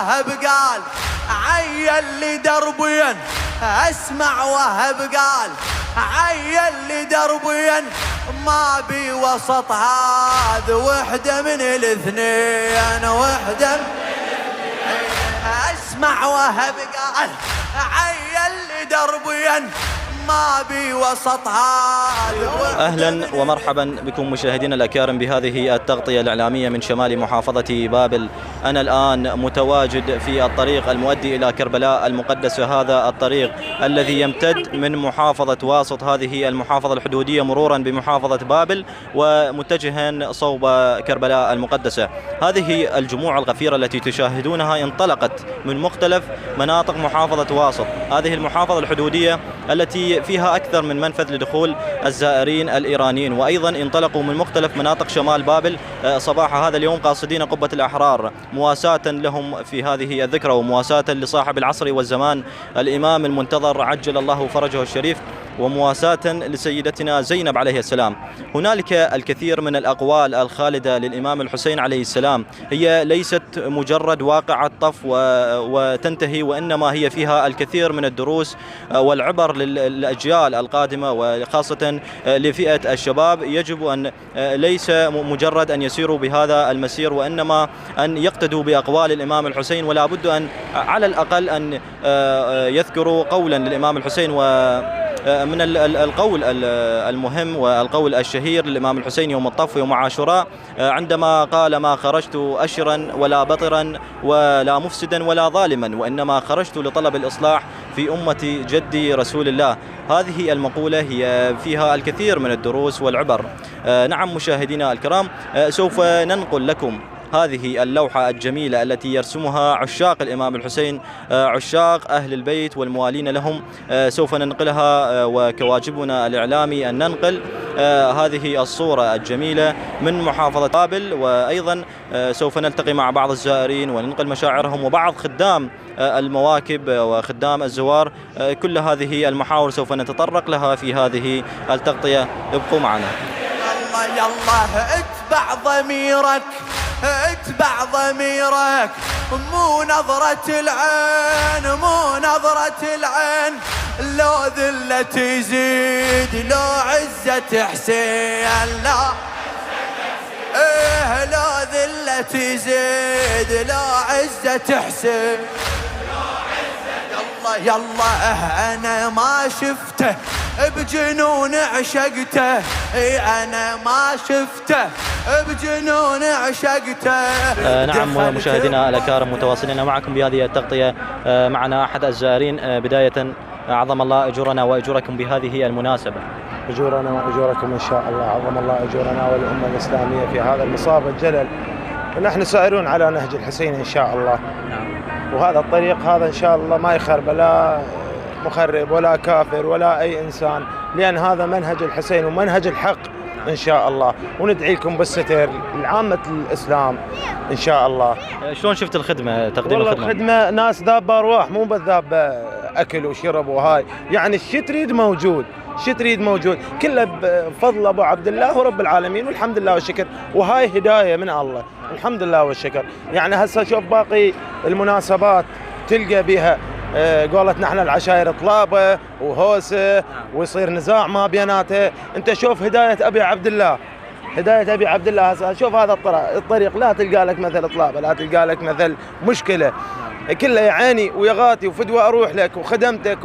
وهب قال عيل لدربين، اسمع وهب قال عيل لدربين، ما بي وسط هذا وحدة من الاثنين، وحدة اسمع وهب قال عيل لدربين، ما بي وسط هذا. أهلا ومرحبا بكم مشاهدينا الأكارم بهذه التغطية الإعلامية من شمال محافظة بابل. أنا الآن متواجد في الطريق المؤدي إلى كربلاء المقدسة، هذا الطريق الذي يمتد من محافظة واسط، هذه المحافظة الحدودية، مرورا بمحافظة بابل ومتجها صوب كربلاء المقدسة. هذه الجموع الغفيرة التي تشاهدونها انطلقت من مختلف مناطق محافظة واسط، هذه المحافظة الحدودية التي فيها أكثر من منفذ لدخول الزائرين الإيرانيين، وأيضا انطلقوا من مختلف مناطق شمال بابل صباح هذا اليوم قاصدين قبة الأحرار، مواساة لهم في هذه الذكرى ومواساة لصاحب العصر والزمان الإمام المنتظر عجل الله فرجه الشريف، ومواساة لسيدتنا زينب عليه السلام. هنالك الكثير من الأقوال الخالدة للإمام الحسين عليه السلام، هي ليست مجرد واقعة طف وتنتهي، وإنما هي فيها الكثير من الدروس والعبر للأجيال القادمة، وخاصة لفئة الشباب. يجب أن ليس مجرد أن يسيروا بهذا المسير، وإنما أن يقتدوا بأقوال الإمام الحسين، ولا بد أن على الأقل أن يذكروا قولا للإمام الحسين. من القول المهم والقول الشهير للإمام الحسين يوم الطف يوم عاشوراء، عندما قال: ما خرجت أشرا ولا بطرا ولا مفسدا ولا ظالما، وإنما خرجت لطلب الإصلاح في أمة جدي رسول الله. هذه المقولة هي فيها الكثير من الدروس والعبر. نعم مشاهدينا الكرام، سوف ننقل لكم هذه اللوحة الجميلة التي يرسمها عشاق الإمام الحسين، عشاق أهل البيت والموالين لهم. سوف ننقلها، وكواجبنا الإعلامي أن ننقل هذه الصورة الجميلة من محافظة بابل، وأيضا سوف نلتقي مع بعض الزائرين وننقل مشاعرهم وبعض خدام المواكب وخدام الزوار. كل هذه المحاور سوف نتطرق لها في هذه التغطية، ابقوا معنا. يلا يلا اتبع ضميرك، اتبع ضميرك، مو نظرة العين، مو نظرة العين، لو ذلة تزيد لو عزة حسين، لا ايه لو ذلة تزيد لو عزة حسين. يلا يلا انا ما شفته بجنون عشقته، انا ما شفته بجنون عشقته. نعم مشاهدينا الأكارم، متواصلين معكم بهذه التغطية. معنا أحد الزائرين. بداية عظم الله أجورنا وأجوركم بهذه المناسبة. أجورنا وأجوركم إن شاء الله، عظم الله أجورنا والأمة الإسلامية في هذا المصاب الجلل، ونحن سائرون على نهج الحسين إن شاء الله. وهذا الطريق هذا إن شاء الله ما يخرب لا مخرب ولا كافر ولا أي إنسان، لأن هذا منهج الحسين ومنهج الحق إن شاء الله. وندعي لكم بالستر لعامة الإسلام إن شاء الله. شلون شفت الخدمة، تقديم الخدمة؟ الخدمة ناس ذاب أرواح، مو بذاب أكل وشرب وهاي، يعني الشي تريد موجود، شي تريد موجود، كله بفضل أبو عبد الله ورب العالمين، والحمد لله والشكر. وهاي هداية من الله، الحمد لله والشكر. يعني هسه شوف باقي المناسبات تلقى بها قولتنا احنا العشائر طلابه وهوسه، ويصير نزاع ما بيناته. انت شوف هدايه ابي عبد الله، هدايه ابي عبد الله. هسه شوف هذا الطريق لا تلقى لك مثل طلابه، لا تلقى لك مثل مشكله، كله يا عيني ويا غاتي وفدوه اروح لك وخدمتك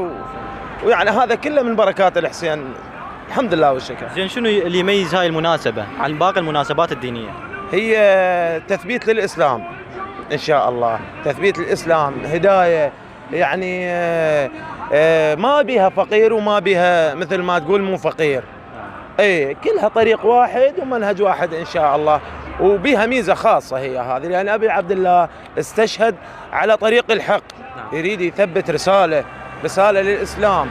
ويعني هذا كله من بركات الحسين، الحمد لله والشكر. زين، شنو اللي يميز هاي المناسبه عن باقي المناسبات الدينيه؟ هي تثبيت للاسلام ان شاء الله، تثبيت الاسلام، هدايه، يعني ما بيها فقير وما بيها مثل ما تقول مو فقير، اي كلها طريق واحد ومنهج واحد ان شاء الله. وبيها ميزه خاصه هي هذه، لان ابي عبد الله استشهد على طريق الحق، يريد يثبت رساله للاسلام،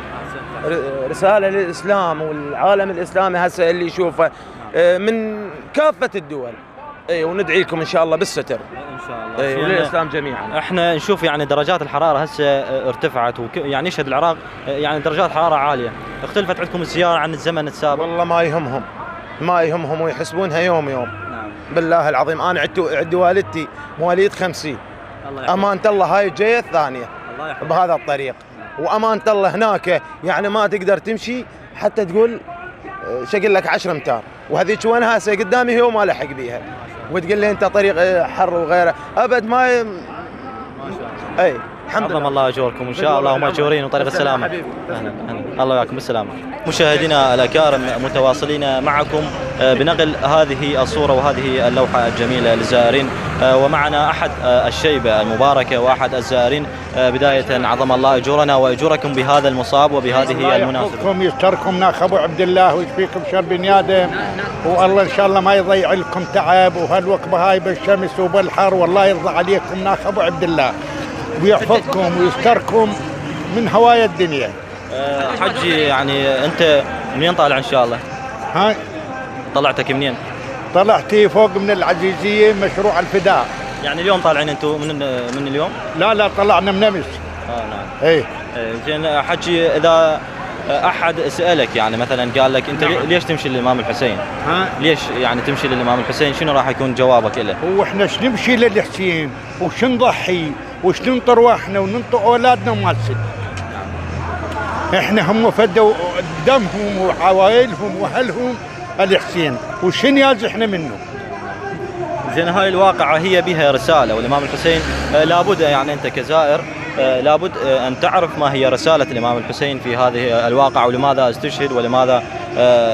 رساله للاسلام والعالم الاسلامي هسه اللي يشوفه من كافه الدول. اي وندعي لكم ان شاء الله بالستر ان شاء الله، اي وللاسلام جميعا. احنا نشوف يعني درجات الحراره هسه ارتفعت، يعني يشهد العراق يعني درجات حراره عاليه. اختلفت عندكم الزياره عن الزمن السابق؟ والله ما يهمهم ويحسبونها يوم. نعم. بالله العظيم انا عدت والدتي مواليد 50، امانه الله هاي الجايه الثانيه بهذا الطريق، وامانه الله هناك يعني ما تقدر تمشي حتى تقول شكل لك 10 امتار، وهذيك وين هسه قدامي هي وما لحق بيها، وتقول لي انت طريق حر وغيره ابد ما اي الحمد لله. الله اجوركم ان شاء الله وماجورين وطريق السلامه. الله وياكم بالسلامه. مشاهدينا الاكارم متواصلين معكم بنقل هذه الصوره وهذه اللوحه الجميله للزائرين، ومعنا احد الشيبه المباركه واحد الزائرين. بدايه عظم الله اجورنا واجوركم بهذا المصاب وبهذه المناسبه. الله يستركم ناخ ابو عبد الله ويشفيكم شر بني ادم، والله ان شاء الله ما يضيع لكم تعب وهالوقبه هاي بالشمس وبالحر، والله يرضى عليكم ناخ ابو عبد الله ويحفظكم ويستركم من هوايا الدنيا. حجي يعني انت منين طالع ان شاء الله؟ ها طلعتك منين؟ طلعتي فوق من العزيزيه مشروع الفداء. يعني اليوم طالعين انتم من اليوم؟ لا طلعنا من امس. نعم. ايه زين حجي، اذا احد سالك يعني مثلا قال لك انت ليش تمشي للامام الحسين؟ ليش يعني تمشي للامام الحسين؟ شنو راح يكون جوابك له؟ هو احنا ايش نمشي للحسين وش نضحي وش ننطر ارواحنا وننطر اولادنا وما تصير. احنا هم فدوا دمهم وعوائلهم واهلهم الحسين، وش نياز احنا منه؟ زين هاي الواقعة هي بها رسالة، والإمام الحسين لابد يعني أنت كزائر لابد أن تعرف ما هي رسالة الإمام الحسين في هذه الواقعة، ولماذا استشهد ولماذا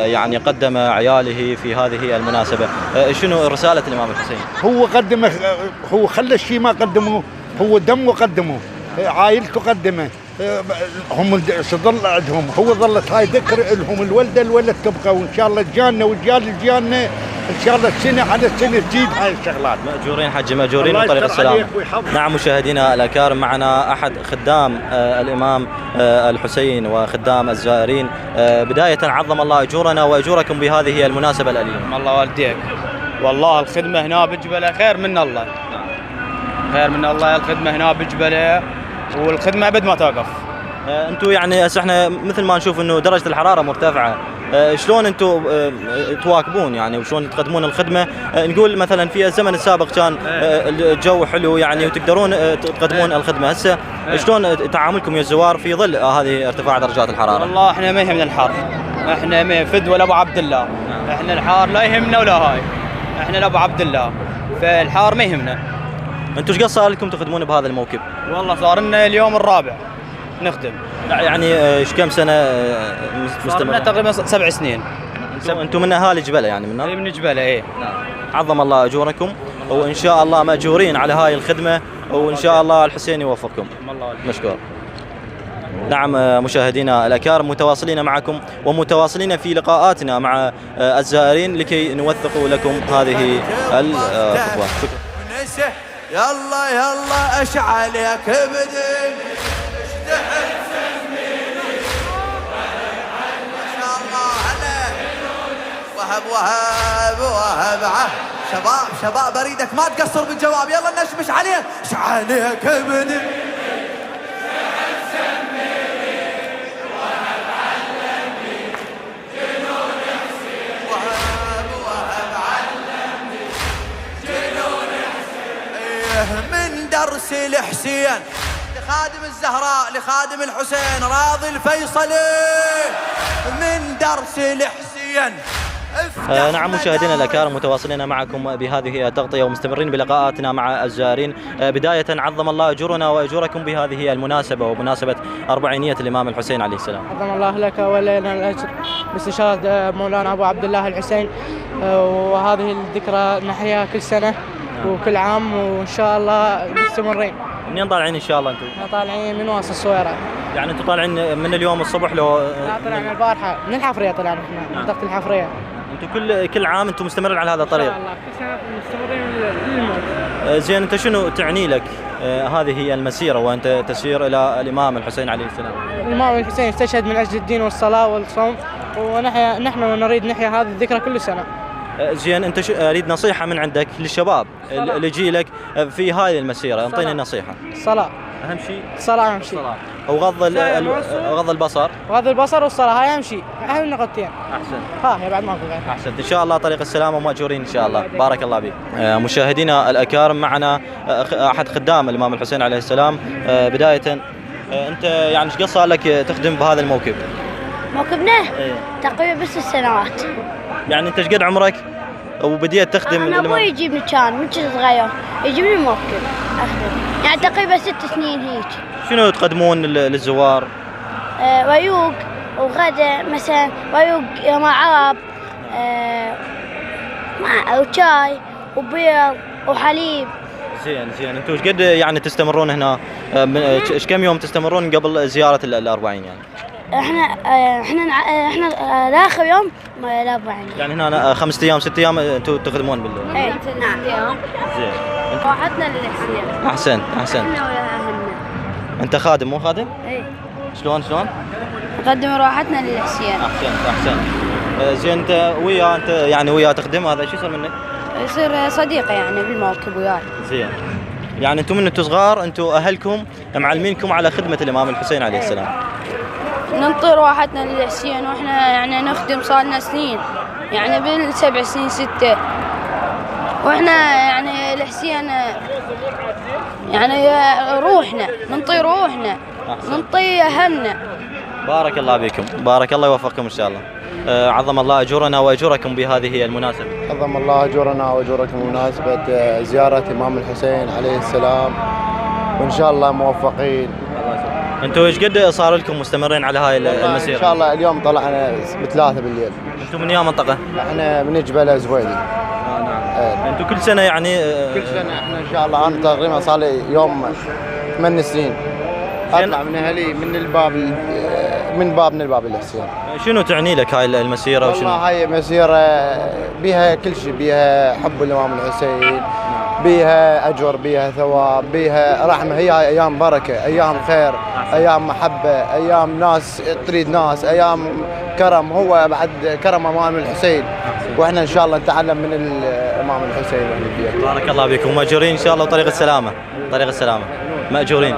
يعني قدم عياله في هذه المناسبة. شنو رسالة الإمام الحسين؟ هو قدمه، هو خلى الشيء ما قدمه، هو دمه قدمه، عائلته قدمه، هم ظل عندهم، هو ظلت هاي ذكر لهم، الولد تبقى، وان شاء الله تجانا وجيالنا ان شاء الله السنه على السنه تزيد هاي الشغلات. ماجورين حجي ماجورين وطريق السلام. نعم مشاهدينا الاكارم، معنا احد خدام الامام الحسين وخدام الزائرين. بدايه عظم الله اجورنا واجوركم بهذه المناسبه الاليمه. الله والديك، والله الخدمه هنا بجبله خير من الله، خير من الله. الخدمه هنا بجبله والخدمه ابد ما توقف. انتم يعني هسه احنا مثل ما نشوف انه درجه الحراره مرتفعه، شلون انتم تواكبون يعني وشلون تقدمون الخدمه؟ نقول مثلا في الزمن السابق كان الجو حلو يعني وتقدرون تقدمون الخدمه، هسه شلون تعاملكم يا الزوار في ظل هذه ارتفاع درجات الحراره؟ والله احنا ما يهمنا الحر، احنا ما فد ولا ابو عبد الله، احنا الحار لا يهمنا ولا هاي، احنا لابو عبد الله، فالحار ما يهمنا. انتم ايش قد صار لكم تخدمون بهذا الموكب؟ والله صار لنا اليوم الرابع نخدم. يعني ايش كم سنه مستمر؟ تقريبا 7 سنين. انتم من اهالي جبله يعني من جبله ايه. عظم الله اجوركم وان شاء الله ماجورين على هاي الخدمه، وان شاء الله الحسين يوفقكم. مشكور. نعم مشاهدينا الاكارم، متواصلين معكم ومتواصلين في لقاءاتنا مع الزائرين لكي نوثق لكم هذه الخطوه. يلا يلا اش عليك بدي اشتحن سميني ما شاء الله عليك. وهب شباب اريدك ما تقصر بالجواب، يلا نشمش عليه. اش عليك بدي من درس الحسين لخادم الزهراء لخادم الحسين راضي الفيصلي من درس الحسين. نعم مشاهدينا الأكارم، متواصلين معكم بهذه التغطية ومستمرين بلقاءاتنا مع الزائرين. بداية عظم الله أجورنا وأجوركم بهذه المناسبة ومناسبة 400 الإمام الحسين عليه السلام. عظم الله لك ولنا الأجر باستشهاد مولانا أبو عبد الله الحسين، وهذه الذكرى نحياها كل سنة وكل عام وإن شاء الله مستمرين. منين طالعين إن شاء الله أنتم؟ طالعين من واصل الصويرة. يعني أنتم طالعين من اليوم الصبح لو؟ لا طلعنا البارحة من الحفرية، طلعنا احنا منطقة الحفرية. أنتم كل عام أنتم مستمرين على هذا الطريق؟ إن شاء الله كل سنة مستمرين للموت. زين أنت شنو تعني لك هذه هي المسيرة وأنت تسير إلى الإمام الحسين عليه السلام؟ الإمام الحسين استشهد من أجل الدين والصلاة والصوم، ونحن نريد نحيا هذه الذكرى كل سنة. زين انت اريد نصيحه من عندك للشباب اللي يجي لك في هذه المسيره، انطيني نصيحه. اهم شيء الصلاة أهم شيء. وغض البصر. وغض البصر والصلاة هاي أهم شيء، أهم نقطتين. احسن. هي بعد ما في غير. احسنت ان شاء الله طريق السلامه وماجورين ان شاء الله. بارك الله بك. مشاهدينا الاكارم معنا احد خدام الامام الحسين عليه السلام. بدايه انت يعني ايش قد صار لك تخدم بهذا الموكب؟ موكبنا تقريبا بس السنوات. يعني انت ايش قد عمرك وبديت تخدم انا ابوي يجيبني كان من كنت صغير يجيبني موكب اخدم، يعني تقريبا 6 سنين هيك. شنو تقدمون للزوار؟ ريوق وغدا مثلا، ريوق مع عرب، مع وشاي وبيض وحليب. زين انتم ايش قد يعني تستمرون هنا؟ ايش كم يوم تستمرون قبل زياره الأربعين يعني؟ احنا لاخر يوم الأربعين. يعني هنا 5 ايام 6 ايام انتم تخدمون اي نعم. زين. راحتنا للحسين. احسنت. احنا ويا اهلنا. انت خادم مو خادم؟ اي. شلون؟ نقدم راحتنا للحسين. احسنت. زين انت يعني وياه تخدم، هذا شو يصير منك؟ يصير صديقي يعني بالموكب وياي. زين. يعني انتم من انتم صغار انتم اهلكم معلمينكم على خدمه الامام الحسين عليه السلام. ننطي راحتنا للحسين واحنا يعني نخدم صار لنا سنين، يعني بال7 سنين 6، واحنا يعني الحسين يعني روحنا، ننطي روحنا، ننطي اهلنا. بارك الله بكم، بارك الله يوفقكم ان شاء الله. عظم الله اجورنا واجوركم بهذه المناسبه. عظم الله اجورنا واجوركم بمناسبه زياره الامام الحسين عليه السلام، وان شاء الله موفقين. انتم ايش قد صار لكم مستمرين على هاي المسيره؟ ان شاء الله اليوم طلعنا ب3 بالليل. انتم من اي منطقه؟ احنا من جبل زويلي. نعم. انتم كل سنه يعني كل سنه احنا ان شاء الله. انا تقريبا صار لي يوم 8 سنين اطلع من اهلي من الباب الحسين. شنو تعني لك هاي المسيره وشنو؟ والله هاي مسيره بيها كل شيء، بيها حب الامام الحسين، بيها اجر، بيها ثواب، بيها رحمه. هي ايام بركه، ايام خير، ايام محبه، ايام ناس تريد ناس، ايام كرم. هو بعد كرم امام الحسين، واحنا ان شاء الله نتعلم من الامام الحسين. بارك الله بكم، ماجورين ان شاء الله وطريق السلامه. طريق السلامه ماجورين.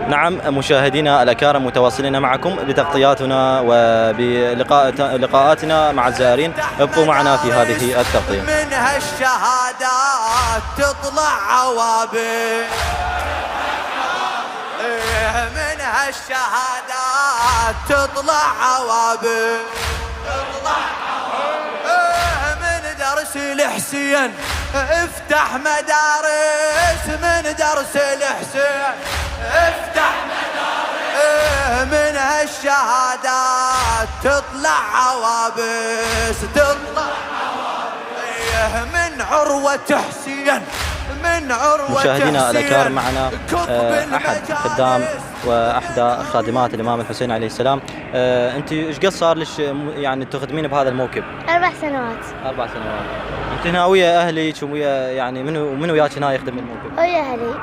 نعم مشاهدينا الأكارم، متواصلين معكم بتغطياتنا وبلقاءاتنا مع الزائرين. ابقوا معنا في هذه التغطية. من هالشهادات تطلع عوابل، من هالشهادات تطلع عوابل، من درس الحسين افتح مدارس، من درس الحسين افتح مدارس، من هالشهادات تطلع عوابس، من عروة حسين، من عروة مشاهدينا الأكارم، معنا أحد خدام وأحدى خادمات الإمام الحسين عليه السلام. أنت إيش قد صار لك يعني تخدمين بهذا الموكب؟ 4 سنوات. 4 سنوات. أنت هنا ويا أهلك ويا يعني من وياك هنا يخدم الموكب؟ ويا أهلي.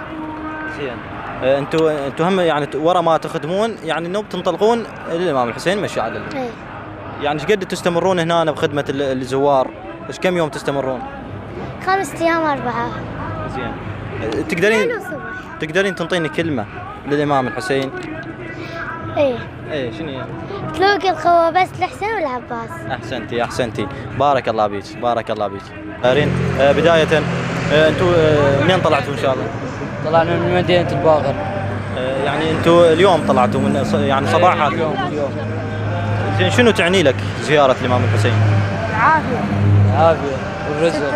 زين. أنتوا هم يعني ورا ما تخدمون يعني انه بتنطلقون للامام الحسين مشي عدل. ايه. يعني ايش قد تستمرون هنا بخدمه الزوار؟ ايش كم يوم تستمرون؟ 5 أيام 4. زين. تقدرين تنطيني كلمه للامام الحسين؟ ايه شنو هي؟ تلوق القوة بس الحسين والعباس. احسنتي بارك الله بيك. بدايه انتوا منين طلعتوا ان شاء الله؟ طلعنا من مدينة الباغر. يعني انتوا اليوم طلعتوا من يعني صباح هذا اليوم. زين، شنو تعني لك زيارة الإمام الحسين؟ العافية والرزق.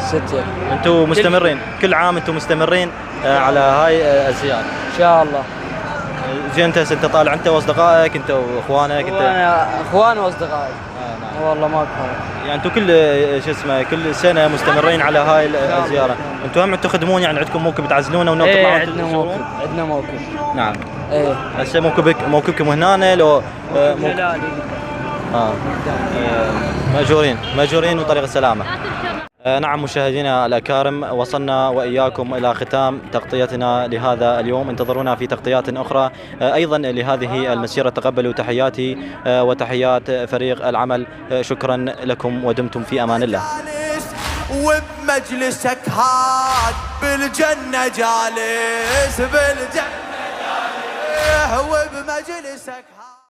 ستر. انتوا مستمرين كل عام، انتوا مستمرين على هاي الزيارة ان شاء الله. زين، انت طالع انت واصدقائك، انت واخوانك؟ انا اخواني واصدقائي. نعم. والله ما كفايه. يعني انتوا كل سنة مستمرين على هاي الزيارة. انتوا هم تخدمون يعني عندكم موكب تعزلونه ونوم تطلعون؟ عندنا موكب. نعم. ايه. هسه موكبكم هنا لو ماجورين وطريق السلامة. نعم مشاهدينا الأكارم، وصلنا وإياكم إلى ختام تغطيتنا لهذا اليوم. انتظرونا في تغطيات أخرى أيضا لهذه المسيرة. تقبلوا تحياتي وتحيات فريق العمل. شكرا لكم ودمتم في أمان الله. وبمجلسك هاد بالجنة جالس، بالجنة جالس، وبمجلسك